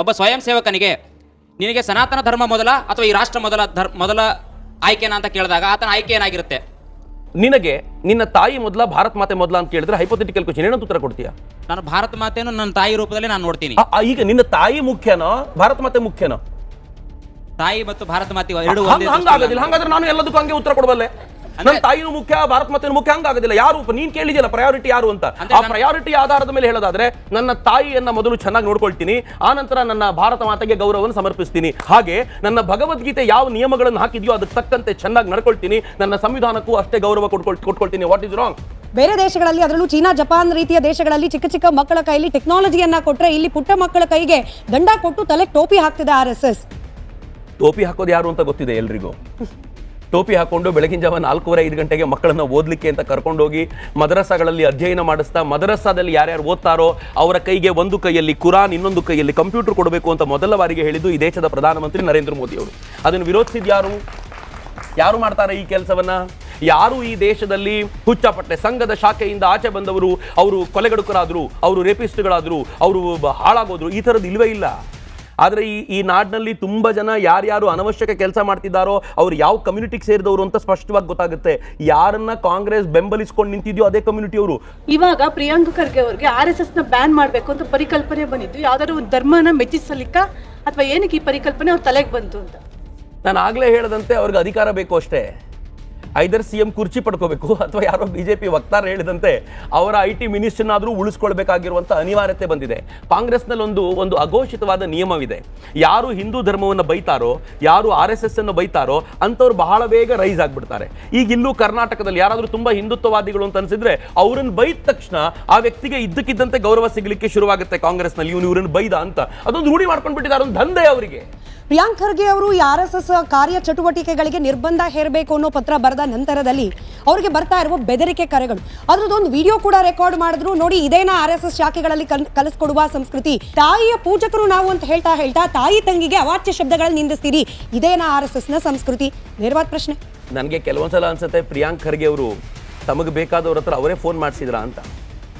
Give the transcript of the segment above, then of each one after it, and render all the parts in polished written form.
ಒಬ್ಬ ಸ್ವಯಂ ಸೇವಕನಿಗೆ ನಿನಗೆ ಸನಾತನ ಧರ್ಮ ಮೊದಲ ಅಥವಾ ಈ ರಾಷ್ಟ್ರ ಮೊದಲ ಆಯ್ಕೆನಾ ಅಂತ ಕೇಳಿದಾಗ ಆತನ ಆಯ್ಕೆ ಏನಾಗಿರುತ್ತೆ? ನಿನಗೆ ನಿನ್ನ ತಾಯಿ ಮೊದಲ ಭಾರತ ಮಾತೆ ಮೊದಲ ಅಂತ ಕೇಳಿದ್ರೆ ಹೈಪೋಥೆಟಿಕಲ್ ಕ್ವೆಶ್ಚನ್ ಏನಂತ ಉತ್ತರ ಕೊಡ್ತೀಯಾ? ನಾನು ಭಾರತ ಮಾತೆಯನ್ನು ನನ್ನ ತಾಯಿ ರೂಪದಲ್ಲಿ ನಾನು ನೋಡ್ತೀನಿ. ಈಗ ನಿನ್ನ ತಾಯಿ ಮುಖ್ಯನೋ ಭಾರತ ಮಾತೆ ಮುಖ್ಯನೋ? ತಾಯಿ ಮತ್ತು ಭಾರತ ಮಾತೆ ಎರಡು ಹಂಗಾಗೋದಿಲ್ಲ. ಹಾಗಾದ್ರೆ ನಾನು ಎಲ್ಲದಕ್ಕೂ ಹಂಗೆ ಉತ್ತರ ಕೊಡಬಲ್ಲೆ. ನನ್ನ ತಾಯಿನೂ ಮುಖ್ಯ, ಭಾರತ ಮಾತೆನೂ ಮುಖ್ಯ. ಹಂಗಾಗೋದಿಲ್ಲ. ಯಾರು ನೀನ್ ಕೇಳಿದ್ಯಲ್ಲ ಪ್ರಯಾರಿಟಿ ಯಾರು ಅಂತ, ಆ ಪ್ರಯಾರಿಟಿ ಆಧಾರದ ಮೇಲೆ ಹೇಳೋದಾದ್ರೆ ನನ್ನ ತಾಯಿಯನ್ನ ಮೊದಲು ಚೆನ್ನಾಗಿ ನೋಡ್ಕೊಳ್ತೀನಿ, ಆ ನಂತರ ನನ್ನ ಭಾರತ ಮಾತೆಗೆ ಗೌರವವನ್ನು ಸಮರ್ಪಿಸ್ತೀನಿ. ಹಾಗೆ ನನ್ನ ಭಗವದ್ಗೀತೆ ಯಾವ ನಿಯಮಗಳನ್ನು ಹಾಕಿದ್ಯೋ ಅದಕ್ಕೆ ತಕ್ಕಂತೆ ಚೆನ್ನಾಗಿ ನಡ್ಕೊಳ್ತೀನಿ, ನನ್ನ ಸಂವಿಧಾನಕ್ಕೂ ಅಷ್ಟೇ ಗೌರವ ಕೊಟ್ಕೊಳ್ತೀನಿ. What is wrong? ಬೇರೆ ದೇಶಗಳಲ್ಲಿ, ಅದರಲ್ಲೂ ಚೀನಾ, ಜಪಾನ್ ರೀತಿಯ ದೇಶಗಳಲ್ಲಿ ಚಿಕ್ಕ ಚಿಕ್ಕ ಮಕ್ಕಳ ಕೈಲಿ ಟೆಕ್ನಾಲಜಿಯನ್ನ ಕೊಟ್ರೆ, ಇಲ್ಲಿ ಪುಟ್ಟ ಮಕ್ಕಳ ಕೈಗೆ ದಂಡ ಕೊಟ್ಟು ತಲೆಗೆ ಟೋಪಿ ಹಾಕ್ತಿದೆ RSS. ಟೋಪಿ ಹಾಕೋದು ಯಾರು ಅಂತ ಗೊತ್ತಿದೆ ಎಲ್ರಿಗೂ. ಟೋಪಿ ಹಾಕೊಂಡು ಬೆಳಗಿನ ಜಾವ 4:30-5 ಗಂಟೆಗೆ ಮಕ್ಕಳನ್ನ ಓದ್ಲಿಕ್ಕೆ ಅಂತ ಕರ್ಕೊಂಡೋಗಿ ಮದರಸಾಗಳಲ್ಲಿ ಅಧ್ಯಯನ ಮಾಡಿಸ್ತಾ, ಮದರಸಾದಲ್ಲಿ ಯಾರ್ಯಾರು ಓದ್ತಾರೋ ಅವರ ಕೈಗೆ ಒಂದು ಕೈಯಲ್ಲಿ ಕುರಾನ್, ಇನ್ನೊಂದು ಕೈಯಲ್ಲಿ ಕಂಪ್ಯೂಟರ್ ಕೊಡಬೇಕು ಅಂತ ಮೊದಲ ಬಾರಿಗೆ ಹೇಳಿದ್ದು ಈ ದೇಶದ ಪ್ರಧಾನಮಂತ್ರಿ ನರೇಂದ್ರ ಮೋದಿ ಅವರು. ಅದನ್ನು ವಿರೋಧಿಸಿದ ಯಾರು ಮಾಡ್ತಾರೆ ಈ ಕೆಲಸವನ್ನ? ಯಾರು ಈ ದೇಶದಲ್ಲಿ ಹುಚ್ಚಾಪಟ್ಟೆ ಸಂಘದ ಶಾಖೆಯಿಂದ ಆಚೆ ಬಂದವರು, ಅವರು ಕೊಲೆಗಡುಕರಾದ್ರು, ಅವರು ರೇಪಿಸ್ಟ್ಗಳಾದ್ರು, ಅವರು ಹಾಳಾಗೋದ್ರು, ಈ ಥರದ್ದು ಇಲ್ವೇ ಇಲ್ಲ. ಆದರೆ ಈ ನಾಡಿನಲ್ಲಿ ತುಂಬ ಜನ ಯಾರ್ಯಾರು ಅನವಶ್ಯಕ ಕೆಲಸ ಮಾಡ್ತಿದ್ದಾರೋ ಅವ್ರು ಯಾವ ಕಮ್ಯುನಿಟಿಗೆ ಸೇರಿದವರು ಅಂತ ಸ್ಪಷ್ಟವಾಗಿ ಗೊತ್ತಾಗುತ್ತೆ. ಯಾರನ್ನ ಕಾಂಗ್ರೆಸ್ ಬೆಂಬಲಿಸ್ಕೊಂಡು ನಿಂತಿದ್ಯೋ ಅದೇ ಕಮ್ಯುನಿಟಿ ಅವರು. ಇವಾಗ ಪ್ರಿಯಾಂಕ ಖರ್ಗೆ ಅವರಿಗೆ RSS ನ ಬ್ಯಾನ್ ಮಾಡಬೇಕು ಅಂತ ಪರಿಕಲ್ಪನೆ ಬಂದಿದ್ದು, ಯಾವ್ದಾದ್ರು ಒಂದು ಧರ್ಮನ ಮೆಚ್ಚಿಸಲಿಕ್ಕ ಅಥವಾ ಏನಕ್ಕೆ ಈ ಪರಿಕಲ್ಪನೆ ಅವ್ರ ತಲೆಗೆ ಬಂತು ಅಂತ? ನಾನು ಆಗ್ಲೇ ಹೇಳದಂತೆ ಅವ್ರಿಗೆ ಅಧಿಕಾರ ಬೇಕು ಅಷ್ಟೇ. ಐದರ್ CM ಕುರ್ಚಿ ಪಡ್ಕೋಬೇಕು ಅಥವಾ ಯಾರೋ BJP ವಕ್ತಾರ ಹೇಳಿದಂತೆ ಅವರ IT ಮಿನಿಸ್ಟರ್ನಾದ್ರೂ ಉಳಿಸ್ಕೊಳ್ಬೇಕಾಗಿರುವಂತ ಅನಿವಾರ್ಯತೆ ಬಂದಿದೆ. ಕಾಂಗ್ರೆಸ್ನಲ್ಲಿ ಒಂದು ಅಘೋಷಿತವಾದ ನಿಯಮವಿದೆ. ಯಾರು ಹಿಂದೂ ಧರ್ಮವನ್ನು ಬೈತಾರೋ, ಯಾರು RSS ಅನ್ನು ಬೈತಾರೋ ಅಂತವ್ರು ಬಹಳ ಬೇಗ ರೈಸ್ ಆಗ್ಬಿಡ್ತಾರೆ. ಈಗ ಇಲ್ಲೂ ಕರ್ನಾಟಕದಲ್ಲಿ ಯಾರಾದ್ರೂ ತುಂಬಾ ಹಿಂದುತ್ವವಾದಿಗಳು ಅಂತ ಅನ್ಸಿದ್ರೆ ಅವ್ರನ್ನ ಬೈದ ತಕ್ಷಣ ಆ ವ್ಯಕ್ತಿಗೆ ಇದ್ದಕ್ಕಿದ್ದಂತೆ ಗೌರವ ಸಿಗಲಿಕ್ಕೆ ಶುರುವಾಗುತ್ತೆ ಕಾಂಗ್ರೆಸ್ನಲ್ಲಿ. ಇವ್ರನ್ನ ಬೈದ ಅಂತ ಅದೊಂದು ರೂಢಿ ಮಾಡ್ಕೊಂಡ್ಬಿಟ್ಟಿದ್ದಾರೆ, ಒಂದು ದಂಧೆ ಅವರಿಗೆ. ಪ್ರಿಯಾಂಕ್ ಖರ್ಗೆ ಅವರು RSS ಕಾರ್ಯ ಚಟುವಟಿಕೆಗಳಿಗೆ ನಿರ್ಬಂಧ ಹೇರಬೇಕು ಅನ್ನೋ ಪತ್ರ ಬರೆದ ನಂತರದಲ್ಲಿ ಅವರಿಗೆ ಬರ್ತಾ ಇರುವ ಬೆದರಿಕೆ ಕರೆಗಳು, ಅದರದೊಂದು ವಿಡಿಯೋ ಕೂಡ ರೆಕಾರ್ಡ್ ಮಾಡಿದ್ರು. ನೋಡಿ, ಇದೇನಾ RSS ಶಾಖೆಗಳಲ್ಲಿ ಕಲಿಸ್ಕೊಡುವ ಸಂಸ್ಕೃತಿ? ತಾಯಿಯ ಪೂಜಕರು ನಾವು ಅಂತ ಹೇಳ್ತಾ ತಾಯಿ ತಂಗಿಗೆ ಅವಾಚ್ಯ ಶಬ್ದಗಳನ್ನು ನಿಂದಿಸ್ತೀರಿ, ಇದೇನಾ RSS ನ ಸಂಸ್ಕೃತಿ? ನೇರವಾದ ಪ್ರಶ್ನೆ. ನನಗೆ ಕೆಲವೊಂದ್ಸಲ ಅನ್ಸುತ್ತೆ ಪ್ರಿಯಾಂಕ್ ಖರ್ಗೆ ಅವರು ತಮಗೆ ಬೇಕಾದವ್ರ ಹತ್ರ ಅವರೇ ಫೋನ್ ಮಾಡಿಸಿದ್ರಾ ಅಂತ.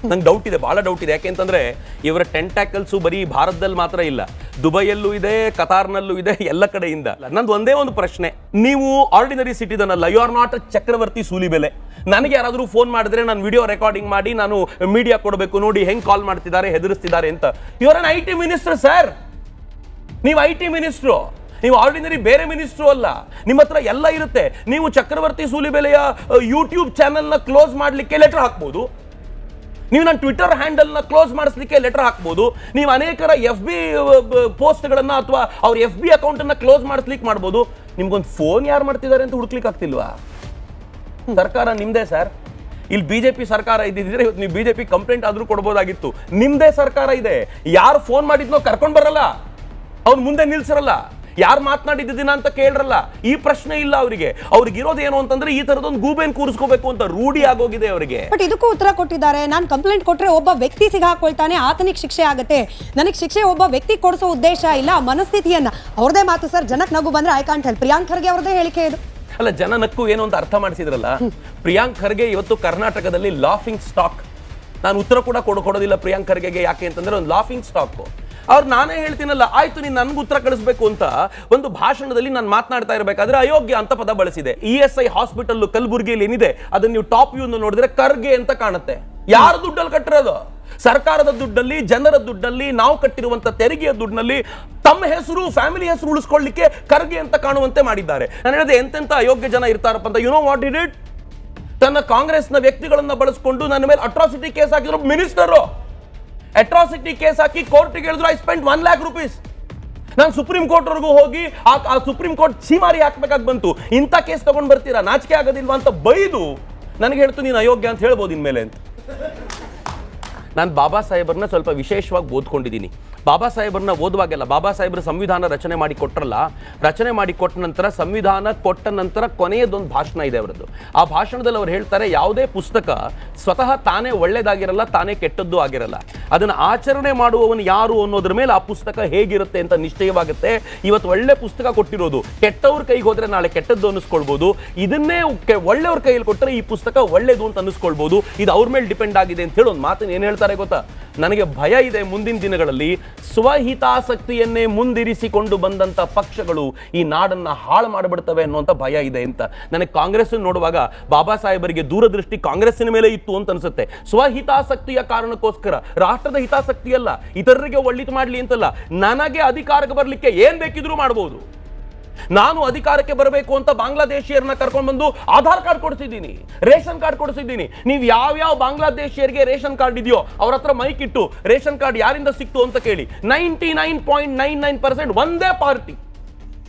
ನಂಗೆ ಡೌಟ್ ಇದೆ, ಭಾಳ ಡೌಟ್ ಇದೆ. ಯಾಕೆಂತಂದ್ರೆ ಇವರ ಟೆಂಟ್ಯಾಕಲ್ಸು ಬರೀ ಭಾರತದಲ್ಲಿ ಮಾತ್ರ ಇಲ್ಲ, ದುಬೈಯಲ್ಲೂ ಇದೆ, ಕತಾರ್ನಲ್ಲೂ ಇದೆ, ಎಲ್ಲ ಕಡೆಯಿಂದ. ನಂದು ಒಂದೇ ಒಂದು ಪ್ರಶ್ನೆ, ನೀವು ಆರ್ಡಿನರಿ ಸಿಟಿಸನ್ ಅಲ್ಲ, ಯು ಆರ್ ನಾಟ್ ಅ ಚಕ್ರವರ್ತಿ ಸೂಲಿಬೆಲೆ. ನನಗೆ ಯಾರಾದರೂ ಫೋನ್ ಮಾಡಿದ್ರೆ ನಾನು ವಿಡಿಯೋ ರೆಕಾರ್ಡಿಂಗ್ ಮಾಡಿ ನಾನು ಮೀಡಿಯಾ ಕೊಡಬೇಕು, ನೋಡಿ ಹೆಂಗ್ ಕಾಲ್ ಮಾಡ್ತಿದ್ದಾರೆ, ಹೆದರಿಸ್ತಿದ್ದಾರೆ ಅಂತ. You are an IT minister sir. ನೀವು IT ಮಿನಿಸ್ಟ್ರು, ನೀವು ಆರ್ಡಿನರಿ ಬೇರೆ ಮಿನಿಸ್ಟ್ರು ಅಲ್ಲ. ನಿಮ್ಮ ಹತ್ರ ಎಲ್ಲ ಇರುತ್ತೆ. ನೀವು ಚಕ್ರವರ್ತಿ ಸೂಲಿಬೆಲೆಯ ಯೂಟ್ಯೂಬ್ ಚಾನೆಲ್ನ ಕ್ಲೋಸ್ ಮಾಡಲಿಕ್ಕೆ ಲೆಟರ್ ಹಾಕ್ಬೋದು, ನೀವು ನನ್ನ ಟ್ವಿಟರ್ ಹ್ಯಾಂಡಲ್ನ ಕ್ಲೋಸ್ ಮಾಡಿಸ್ಲಿಕ್ಕೆ ಲೆಟರ್ ಹಾಕ್ಬೋದು, ನೀವು ಅನೇಕರ FB ಪೋಸ್ಟ್ಗಳನ್ನ ಅಥವಾ ಅವ್ರ FB ಅಕೌಂಟನ್ನು ಕ್ಲೋಸ್ ಮಾಡಿಸ್ಲಿಕ್ಕೆ ಮಾಡ್ಬೋದು. ನಿಮ್ಗೊಂದು ಫೋನ್ ಯಾರು ಮಾಡ್ತಿದ್ದಾರೆ ಅಂತ ಹುಡುಕ್ಲಿಕ್ಕೆ ಆಗ್ತಿಲ್ವಾ? ಸರ್ಕಾರ ನಿಮ್ದೇ ಸರ್. ಇಲ್ಲಿ BJP ಸರ್ಕಾರ ಇದ್ದಿದ್ರೆ ಇವತ್ತು ನೀವು BJP ಕಂಪ್ಲೇಂಟ್ ಆದ್ರೂ ಕೊಡ್ಬೋದಾಗಿತ್ತು. ನಿಮ್ದೇ ಸರ್ಕಾರ ಇದೆ. ಯಾರು ಫೋನ್ ಮಾಡಿದ್ನೋ ಕರ್ಕೊಂಡು ಬರಲ್ಲ, ಅವ್ನು ಮುಂದೆ ನಿಲ್ಸಿರಲ್ಲ, ಯಾರು ಮಾತನಾಡಿದ್ದಿನ ಅಂತ ಕೇಳ್ರಲ್ಲ. ಈ ಪ್ರಶ್ನೆ ಇಲ್ಲ ಅವರಿಗೆ. ಅವ್ರಿಗಿರೋದು ಏನು ಅಂತಂದ್ರೆ ಈ ತರದೊಂದು ಗೂಬೆನ್ ಕೂರಿಸ್ಕೋಬೇಕು ಅಂತ ರೂಢಿ ಆಗೋಗಿದೆ ಅವರಿಗೆ. ಬಟ್ ಇದಕ್ಕೂ ಉತ್ತರ ಕೊಟ್ಟಿದ್ದಾರೆ. ನಾನು ಕಂಪ್ಲೇಂಟ್ ಕೊಟ್ರೆ ಒಬ್ಬ ವ್ಯಕ್ತಿ ಸಿಗಾಕೊಳ್ತಾನೆ, ಆತನಿಗೆ ಶಿಕ್ಷೆ ಆಗುತ್ತೆ. ನನಗೆ ಶಿಕ್ಷೆ ಒಬ್ಬ ವ್ಯಕ್ತಿ ಕೊಡಿಸೋ ಉದ್ದೇಶ ಇಲ್ಲ, ಮನಸ್ಥಿತಿಯನ್ನ. ಅವ್ರದೇ ಮಾತು ಸರ್, ಜನಕ್ಕೆ ನಗು ಬಂದ್ರೆ I can't help. Priyank Kharge ಅವ್ರದೇ ಹೇಳಿಕೆ ಇದು. ಅಲ್ಲ, ಜನ ನಕ್ಕು ಏನು ಅಂತ ಅರ್ಥ ಮಾಡಿಸಿದ್ರಲ್ಲ. ಪ್ರಿಯಾಂಕ್ ಖರ್ಗೆ ಇವತ್ತು ಕರ್ನಾಟಕದಲ್ಲಿ ಲಾಫಿಂಗ್ ಸ್ಟಾಕ್. ನಾನು ಉತ್ತರ ಕೂಡ ಕೊಡೋದಿಲ್ಲ ಪ್ರಿಯಾಂಕ್ ಖರ್ಗೆಗೆ. ಯಾಕೆ ಅಂತಂದ್ರೆ ಒಂದು ಲಾಫಿಂಗ್ ಸ್ಟಾಕ್. ಅವ್ರು ನಾನೇ ಹೇಳ್ತೀನಲ್ಲ, ಆಯ್ತು ನೀನು ನನ್ಗೆ ಉತ್ತರ ಕಳಿಸ್ಬೇಕು ಅಂತ ಒಂದು ಭಾಷಣದಲ್ಲಿ ನಾನು ಮಾತನಾಡ್ತಾ ಇರಬೇಕಾದ್ರೆ ಅಯೋಗ್ಯ ಅಂತ ಪದ ಬಳಸಿದೆ. ESI ಹಾಸ್ಪಿಟಲ್ ಕಲಬುರಗಿಯಲ್ಲಿ ಏನಿದೆ ಅದನ್ನ ನೀವು ಟಾಪ್ ವ್ಯೂ ನೋಡಿದ್ರೆ ಖರ್ಗೆ ಅಂತ ಕಾಣುತ್ತೆ. ಯಾರ ದುಡ್ಡಲ್ಲಿ ಕಟ್ಟಿರೋದು? ಸರ್ಕಾರದ ದುಡ್ಡಲ್ಲಿ, ಜನರ ದುಡ್ಡಲ್ಲಿ, ನಾವು ಕಟ್ಟಿರುವಂತ ತೆರಿಗೆಯ ದುಡ್ಡಿನಲ್ಲಿ ತಮ್ಮ ಹೆಸರು, ಫ್ಯಾಮಿಲಿ ಹೆಸರು ಉಳಿಸ್ಕೊಳ್ಳಿಕ್ಕೆ ಖರ್ಗೆ ಅಂತ ಕಾಣುವಂತೆ ಮಾಡಿದ್ದಾರೆ. ನಾನು ಹೇಳಿದೆ ಎಂತೆಂತ ಅಯೋಗ್ಯ ಜನ ಇರ್ತಾರಪ್ಪ ಅಂತ. You know what he did? ತನ್ನ ಕಾಂಗ್ರೆಸ್ನ ವ್ಯಕ್ತಿಗಳನ್ನ ಬಳಸಿಕೊಂಡು ನನ್ನ ಮೇಲೆ ಅಟ್ರಾಸಿಟಿ ಕೇಸ್ ಹಾಕಿದ್ರು ಮಿನಿಸ್ಟರು. ಅಟ್ರಾಸಿಟಿ ಕೇಸ್ ಹಾಕಿ ಕೋರ್ಟ್ಗೆ ಹೇಳಿದ್ರು ಐ ಸ್ಪೆಂಡ್ 1 lakh rupees. ನಾನು ಸುಪ್ರೀಂ ಕೋರ್ಟ್ ವರೆಗೂ ಹೋಗಿ ಆ ಸುಪ್ರೀಂ ಕೋರ್ಟ್ ಛೀಮಾರಿ ಹಾಕ್ಬೇಕಾಗಿ ಬಂತು. ಇಂಥ ಕೇಸ್ ತಗೊಂಡು ಬರ್ತೀರಾ, ನಾಚಿಕೆ ಆಗೋದಿಲ್ವಾ ಅಂತ ಬೈದು ನನಗೆ ಹೇಳ್ತು ನೀನು ಅಯೋಗ್ಯ ಅಂತ ಹೇಳ್ಬೋದು ಇನ್ಮೇಲೆ ಅಂತ. ನಾನು ಬಾಬಾ ಸಾಹೇಬರನ್ನ ಸ್ವಲ್ಪ ವಿಶೇಷವಾಗಿ ಓದ್ಕೊಂಡಿದ್ದೀನಿ. ಬಾಬಾ ಸಾಹೇಬರನ್ನ ಓದುವಾಗೆಲ್ಲ ಬಾಬಾ ಸಾಹೇಬರು ಸಂವಿಧಾನ ರಚನೆ ಮಾಡಿ ಕೊಟ್ಟರಲ್ಲ, ರಚನೆ ಮಾಡಿ ಕೊಟ್ಟ ನಂತರ ಸಂವಿಧಾನ ಕೊಟ್ಟ ನಂತರ ಕೊನೆಯದೊಂದು ಭಾಷಣ ಇದೆ ಅವರದ್ದು. ಆ ಭಾಷಣದಲ್ಲಿ ಅವ್ರು ಹೇಳ್ತಾರೆ, ಯಾವುದೇ ಪುಸ್ತಕ ಸ್ವತಃ ತಾನೇ ಒಳ್ಳೇದಾಗಿರಲ್ಲ, ತಾನೇ ಕೆಟ್ಟದ್ದು ಆಗಿರಲ್ಲ. ಅದನ್ನು ಆಚರಣೆ ಮಾಡುವವನು ಯಾರು ಅನ್ನೋದ್ರ ಮೇಲೆ ಆ ಪುಸ್ತಕ ಹೇಗಿರುತ್ತೆ ಅಂತ ನಿಶ್ಚಯವಾಗುತ್ತೆ. ಇವತ್ತು ಒಳ್ಳೆ ಪುಸ್ತಕ ಕೊಟ್ಟಿರೋದು ಕೆಟ್ಟವ್ರ ಕೈಗೆ ಹೋದ್ರೆ ನಾಳೆ ಕೆಟ್ಟದ್ದು ಅನ್ನಿಸ್ಕೊಳ್ಬೋದು. ಇದನ್ನೇ ಒಳ್ಳೆಯವ್ರ ಕೈಯಲ್ಲಿ ಕೊಟ್ಟರೆ ಈ ಪುಸ್ತಕ ಒಳ್ಳೇದು ಅಂತ ಅನ್ನಿಸ್ಕೊಳ್ಬೋದು. ಇದು ಅವ್ರ ಮೇಲೆ ಡಿಪೆಂಡ್ ಆಗಿದೆ ಅಂತ ಹೇಳಿ ಒಂದು ಮಾತನ್ನು ಏನು ಹೇಳ್ತಾರೆ ಹೇಳ್ತಾರೆ ಗೊತ್ತಾ, ನನಗೆ ಭಯ ಇದೆ ಮುಂದಿನ ದಿನಗಳಲ್ಲಿ ಸ್ವಹಿತಾಸಕ್ತಿಯನ್ನೇ ಮುಂದಿರಿಸಿಕೊಂಡು ಬಂದಂತ ಪಕ್ಷಗಳು ಈ ನಾಡನ್ನ ಹಾಳು ಮಾಡಿಬಿಡ್ತವೆ ಅನ್ನುವಂಥ ಭಯ ಇದೆ ಅಂತ. ನನಗೆ ಕಾಂಗ್ರೆಸ್ ನೋಡುವಾಗ ಬಾಬಾ ಸಾಹೇಬರಿಗೆ ದೂರದೃಷ್ಟಿ ಕಾಂಗ್ರೆಸ್ಸಿನ ಮೇಲೆ ಇತ್ತು ಅಂತ ಅನ್ಸುತ್ತೆ. ಸ್ವಹಿತಾಸಕ್ತಿಯ ಕಾರಣಕ್ಕೋಸ್ಕರ, ರಾಷ್ಟ್ರದ ಹಿತಾಸಕ್ತಿ ಅಲ್ಲ, ಇತರರಿಗೆ ಒಳ್ಳಿತು ಮಾಡ್ಲಿ ಅಂತಲ್ಲ, ನನಗೆ ಅಧಿಕಾರಕ್ಕೆ ಬರ್ಲಿಕ್ಕೆ ಏನ್ ಬೇಕಿದ್ರೂ ಮಾಡಬಹುದು. ನಾನು ಅಧಿಕಾರಕ್ಕೆ ಬರಬೇಕು ಅಂತ ಬಾಂಗ್ಲಾದೇಶಿಯರನ್ನ ಕರ್ಕೊಂಡು ಬಂದು ಆಧಾರ್ ಕಾರ್ಡ್ ಕೊಡಿಸಿದ್ದೀನಿ, ರೇಷನ್ ಕಾರ್ಡ್ ಕೊಡಿಸಿದ್ದೀನಿ. ನೀವು ಯಾವ್ಯಾವ ಬಾಂಗ್ಲಾದೇಶಿಯರಿಗೆ ರೇಷನ್ ಕಾರ್ಡ್ ಇದೆಯೋ ಅವ್ರ ಹತ್ರ ಮೈಕ್ ಇಟ್ಟು ರೇಷನ್ ಕಾರ್ಡ್ ಯಾರಿಂದ ಸಿಕ್ತು ಅಂತ ಕೇಳಿ. 99.99% ಒಂದೇ ಪಾರ್ಟಿ,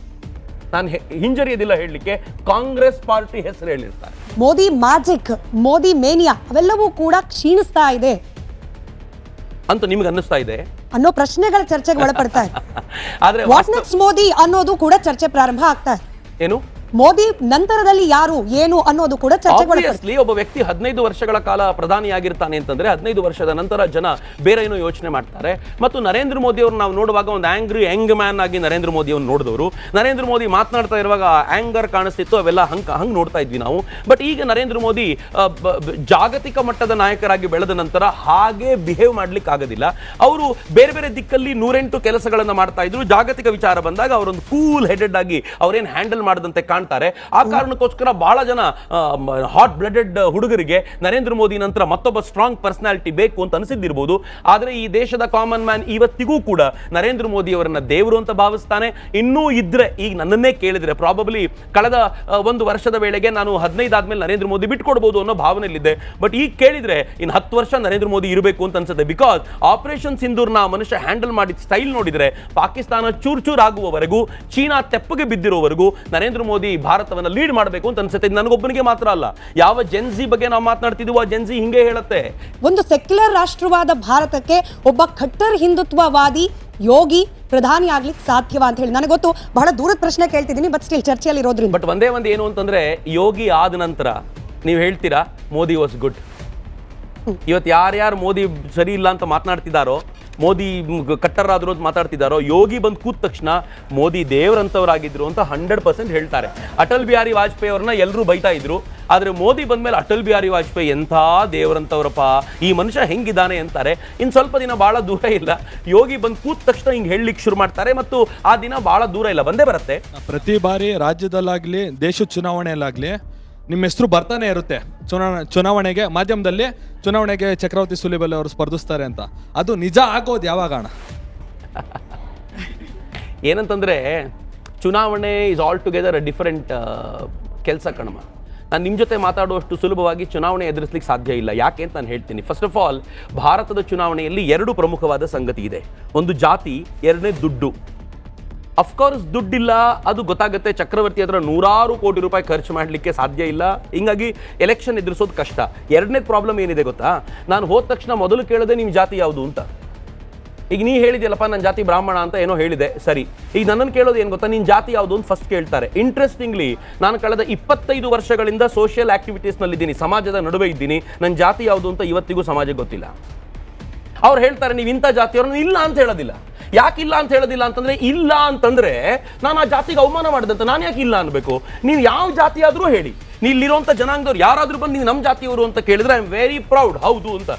ನಾನು ಹಿಂಜರಿಯೋದಿಲ್ಲ ಹೇಳಲಿಕ್ಕೆ, ಕಾಂಗ್ರೆಸ್ ಪಾರ್ಟಿ ಹೆಸರು ಹೇಳಿರ್ತಾರೆ. ಮೋದಿ ಮ್ಯಾಜಿಕ್, ಮೋದಿ ಮೇನಿಯಾ ಅವೆಲ್ಲವೂ ಕೂಡ ಕ್ಷೀಣಿಸ್ತಾ ಇದೆ ಅಂತ ನಿಮ್ಗೆ ಅನ್ನಿಸ್ತಾ ಇದೆ ಅನ್ನೋ ಪ್ರಶ್ನೆಗಳ ಚರ್ಚೆಗೆ ಒಳಪಡ್ತಾ ಇದೆ. ಆದ್ರೆ ವಾಟ್ ನೆಕ್ಸ್ಟ್ ಮೋದಿ ಅನ್ನೋದು ಕೂಡ ಚರ್ಚೆ ಪ್ರಾರಂಭ ಆಗ್ತಾ ಇದೆ. ಏನು ಮೋದಿ ನಂತರದಲ್ಲಿ ಯಾರು ಏನು ಅನ್ನೋದು ಕೂಡ ಚರ್ಚೆಗೆ ಒಳಪಡ್ತಾ ಆಬ್ವಿಯಸ್ಲಿ ಒಬ್ಬ ವ್ಯಕ್ತಿ 15 ವರ್ಷಗಳ ಕಾಲ ಪ್ರಧಾನಿಯಾಗಿರ್ತಾನೆ ಅಂತಂದ್ರೆ 15 ವರ್ಷದ ನಂತರ ಜನ ಬೇರೆ ಏನೋ ಯೋಚನೆ ಮಾಡ್ತಾರೆ. ಮತ್ತು ನರೇಂದ್ರ ಮೋದಿ ಅವರು ನಾವು ನೋಡುವಾಗ ಒಂದು ಆಂಗ್ರಿ ಯಂಗ್ ಮ್ಯಾನ್ ಆಗಿ ನರೇಂದ್ರ ಮೋದಿ ಅವ್ರು ನೋಡಿದವರು. ನರೇಂದ್ರ ಮೋದಿ ಮಾತನಾಡ್ತಾ ಇರುವಾಗ ಆಂಗರ್ ಕಾಣಿಸ್ತಿತ್ತು, ಅವೆಲ್ಲ ಹಂಗ್ ನೋಡ್ತಾ ಇದ್ವಿ ನಾವು. ಬಟ್ ಈಗ ನರೇಂದ್ರ ಮೋದಿ ಜಾಗತಿಕ ಮಟ್ಟದ ನಾಯಕರಾಗಿ ಬೆಳೆದ ನಂತರ ಹಾಗೆ ಬಿಹೇವ್ ಮಾಡ್ಲಿಕ್ಕೆ ಆಗೋದಿಲ್ಲ. ಅವರು ಬೇರೆ ಬೇರೆ ದಿಕ್ಕಲ್ಲಿ 108 ಕೆಲಸಗಳನ್ನ ಮಾಡ್ತಾ ಇದ್ರು. ಜಾಗತಿಕ ವಿಚಾರ ಬಂದಾಗ ಅವರೊಂದು ಕೂಲ್ ಹೆಡೆಡ್ ಆಗಿ ಅವ್ರೇನ್ ಹ್ಯಾಂಡಲ್ ಮಾಡದಂತೆ ಕಾಣ್ತಾರೆ. ಆ ಕಾರಣಕ್ಕೋಸ್ಕರ ಬಹಳ ಜನ ಹಾಟ್ ಬ್ಲಡೆಡ್ ಹುಡುಗರಿಗೆ ನರೇಂದ್ರ ಮೋದಿ ನಂತರ ಮತ್ತೊಬ್ಬ ಸ್ಟ್ರಾಂಗ್ ಪರ್ಸನಾಲಿಟಿ ಬೇಕು ಅಂತ ಅನಿಸಿದ್ದಿರಬಹುದು. ಆದ್ರೆ ಈ ದೇಶದ ಕಾಮನ್ ಮ್ಯಾನ್ ಇವತ್ತಿಗೂ ಕೂಡ ನರೇಂದ್ರ ಮೋದಿ ಅವರನ್ನ ದೇವರು ಅಂತ ಭಾವಿಸ್ತಾನೆ. ಇನ್ನೂ ಇದ್ರೆ, ಈಗ ನನ್ನನ್ನೇ ಕೇಳಿದ್ರೆ ಪ್ರಾಬಬ್ಲಿ ಕಳೆದ 1 ವರ್ಷದ ವೇಳೆಗೆ ನಾನು 15 ಆದ್ಮೇಲೆ ನರೇಂದ್ರ ಮೋದಿ ಬಿಟ್ಕೊಡ್ಬೋದು ಅನ್ನೋ ಭಾವನೆಯಲ್ಲಿದ್ದೆ. ಬಟ್ ಈಗ ಕೇಳಿದ್ರೆ ಇನ್ನು 10 ವರ್ಷ ನರೇಂದ್ರ ಮೋದಿ ಇರಬೇಕು ಅಂತ ಅನ್ಸುತ್ತೆ. ಬಿಕಾಸ್ ಆಪರೇಷನ್ ಸಿಂಧೂರ್ನ ಮನುಷ್ಯ ಹ್ಯಾಂಡಲ್ ಮಾಡಿದ ಸ್ಟೈಲ್ ನೋಡಿದ್ರೆ ಪಾಕಿಸ್ತಾನ ಚೂರ್ ಚೂರ್ ಆಗುವವರೆಗೂ, ಚೀನಾ ತೆಪ್ಪಗೆ ಬಿದ್ದಿರೋವರೆಗೂ ನರೇಂದ್ರ ಮೋದಿ ಭಾರತವನ್ನ ಲೀಡ್ ಮಾಡಬೇಕು ಅಂತ ಅನ್ಸುತ್ತೆ. ನನಗೊಬ್ಬನಿಗೆ ಮಾತ್ರ ಅಲ್ಲ, ಯಾವ ಜೆನ್ಜಿ ಬಗ್ಗೆ ನಾವು ಮಾತನಾಡ್ತಿದ್ವೋ ಆ ಜೆನ್ಜಿ ಹಿಂಗೆ ಹೇಳುತ್ತೆ. ಒಂದು ಸೆಕ್ಯುಲರ್ ರಾಷ್ಟ್ರವಾದ ಭಾರತಕ್ಕೆ ಒಬ್ಬ ಖಟ್ಟರ್ ಹಿಂದುತ್ವವಾದಿ ಯೋಗಿ ಪ್ರಧಾನಿ ಆಗ್ಲಿಕ್ಕೆ ಸಾಧ್ಯವಾ ಅಂತ ಹೇಳಿ ನನಗೆ ಗೊತ್ತು. ಬಹಳ ದೂರದ ಪ್ರಶ್ನೆ ಕೇಳ್ತಿದ್ದೀನಿ, ಬಟ್ ಸ್ಟಿಲ್ ಚರ್ಚೆಯಲ್ಲಿ ಇರೋದ್ರಿಂದ. ಬಟ್ ಒಂದೇ ಒಂದು ಏನು ಅಂತಂದ್ರೆ, ಯೋಗಿ ಆದ ನಂತರ ನೀವು ಹೇಳ್ತೀರಾ ಮೋದಿ ವಾಸ್ ಗುಡ್. ಇವತ್ತು ಯಾರ್ಯಾರು ಮೋದಿ ಸರಿ ಇಲ್ಲ ಅಂತ ಮಾತನಾಡ್ತಿದ್ದಾರೋ, ಮೋದಿ ಕಟ್ಟರಾದ್ರು ಅಂತ ಮಾತಾಡ್ತಿದ್ದಾರೋ, ಯೋಗಿ ಬಂದು ಕೂತ ತಕ್ಷಣ ಮೋದಿ ದೇವರಂತವರಾಗಿದ್ರು ಅಂತ 100% ಹೇಳ್ತಾರೆ. ಅಟಲ್ ಬಿಹಾರಿ ವಾಜಪೇಯಿ ಅವ್ರನ್ನ ಎಲ್ಲರೂ ಬೈತಾ ಇದ್ರು. ಆದ್ರೆ ಮೋದಿ ಬಂದ್ಮೇಲೆ ಅಟಲ್ ಬಿಹಾರಿ ವಾಜಪೇಯಿ ಎಂಥ ದೇವರಂತವರಪ್ಪ, ಈ ಮನುಷ್ಯ ಹೆಂಗಿದ್ದಾನೆ ಅಂತಾರೆ. ಇನ್ನು ಸ್ವಲ್ಪ ದಿನ ಬಹಳ ದೂರ ಇಲ್ಲ, ಯೋಗಿ ಬಂದು ಕೂತ ತಕ್ಷಣ ಹಿಂಗೆ ಹೇಳಲಿಕ್ಕೆ ಶುರು ಮಾಡ್ತಾರೆ. ಮತ್ತು ಆ ದಿನ ಬಹಳ ದೂರ ಇಲ್ಲ, ಬಂದೇ ಬರುತ್ತೆ. ಪ್ರತಿ ಬಾರಿ ರಾಜ್ಯದಲ್ಲಾಗ್ಲಿ ದೇಶದ ಚುನಾವಣೆಯಲ್ಲಾಗ್ಲಿ ನಿಮ್ಮ ಹೆಸರು ಬರ್ತಾನೆ ಇರುತ್ತೆ. ಚುನಾವಣೆಗೆ ಮಾಧ್ಯಮದಲ್ಲಿ ಚುನಾವಣೆಗೆ ಚಕ್ರವರ್ತಿ ಸುಲಿಬೆಲೆ ಅವರು ಸ್ಪರ್ಧಿಸ್ತಾರೆ ಅಂತ. ಅದು ನಿಜ ಆಗೋದು ಯಾವಾಗ ಅಣ್ಣ? ಏನಂತಂದ್ರೆ, ಚುನಾವಣೆ is all together a different ಕೆಲಸ ಕಣಮ. ನಾನು ನಿಮ್ಮ ಜೊತೆ ಮಾತಾಡುವಷ್ಟು ಸುಲಭವಾಗಿ ಚುನಾವಣೆ ಎದುರಿಸಲಿಕ್ಕೆ ಸಾಧ್ಯ ಇಲ್ಲ. ಯಾಕೆ ಅಂತ ನಾನು ಹೇಳ್ತೀನಿ. ಫಸ್ಟ್ ಆಫ್ ಆಲ್, ಭಾರತದ ಚುನಾವಣೆಯಲ್ಲಿ 2 ಪ್ರಮುಖವಾದ ಸಂಗತಿ ಇದೆ. ಒಂದು ಜಾತಿ, ಎರಡನೇ ದುಡ್ಡು. ಅಫ್ಕೋರ್ಸ್ ದುಡ್ಡಿಲ್ಲ, ಅದು ಗೊತ್ತಾಗುತ್ತೆ. ಚಕ್ರವರ್ತಿ ಹತ್ರ 100 ಕೋಟಿ ರೂಪಾಯಿ ಖರ್ಚು ಮಾಡಲಿಕ್ಕೆ ಸಾಧ್ಯ ಇಲ್ಲ. ಹಿಂಗಾಗಿ ಎಲೆಕ್ಷನ್ ಎದುರಿಸೋದು ಕಷ್ಟ. ಎರಡನೇ ಪ್ರಾಬ್ಲಮ್ ಏನಿದೆ ಗೊತ್ತಾ, ನಾನು ಹೋದ ತಕ್ಷಣ ಮೊದಲು ಕೇಳದೆ ನಿಮ್ಮ ಜಾತಿ ಯಾವುದು ಅಂತ. ಈಗ ನೀ ಹೇಳಿದ್ಯಲ್ಲಪ್ಪ ನನ್ನ ಜಾತಿ ಬ್ರಾಹ್ಮಣ ಅಂತ ಏನೋ ಹೇಳಿದೆ, ಸರಿ. ಈಗ ನನ್ನನ್ನು ಕೇಳೋದು ಏನು ಗೊತ್ತಾ, ನಿನ್ನ ಜಾತಿ ಯಾವುದು ಅಂತ ಫಸ್ಟ್ ಕೇಳ್ತಾರೆ. ಇಂಟ್ರೆಸ್ಟಿಂಗ್ಲಿ, ನಾನು ಕಳೆದ 25 ವರ್ಷಗಳಿಂದ ಸೋಷಿಯಲ್ ಆಕ್ಟಿವಿಟೀಸ್ನಲ್ಲಿದ್ದೀನಿ, ಸಮಾಜದ ನಡುವೆ ಇದ್ದೀನಿ. ನನ್ನ ಜಾತಿ ಯಾವುದು ಅಂತ ಇವತ್ತಿಗೂ ಸಮಾಜಕ್ಕೆ ಗೊತ್ತಿಲ್ಲ. ಅವ್ರು ಹೇಳ್ತಾರೆ ನೀವು ಇಂಥ ಜಾತಿಯವ್ರನ್ನ, ಇಲ್ಲ ಅಂತ ಹೇಳೋದಿಲ್ಲ. ಯಾಕೆ ಇಲ್ಲ ಅಂತ ಹೇಳೋದಿಲ್ಲ ಅಂತಂದ್ರೆ, ಇಲ್ಲ ಅಂತಂದ್ರೆ ನಾನು ಆ ಜಾತಿಗೆ ಅವಮಾನ ಮಾಡಿದಂತ. ನಾನು ಯಾಕೆ ಇಲ್ಲ ಅನ್ಬೇಕು? ನೀವು ಯಾವ ಜಾತಿ ಆದ್ರೂ ಹೇಳಿ, ನೀ ಇಲ್ಲಿರುವಂತ ಜನಾಂಗದವ್ರು ಯಾರಾದ್ರೂ ಬಂದು ನೀವು ನಮ್ಮ ಜಾತಿಯವರು ಅಂತ ಕೇಳಿದ್ರೆ ಐ ಆಮ್ ವೆರಿ ಪ್ರೌಡ್, ಹೌದು ಅಂತ.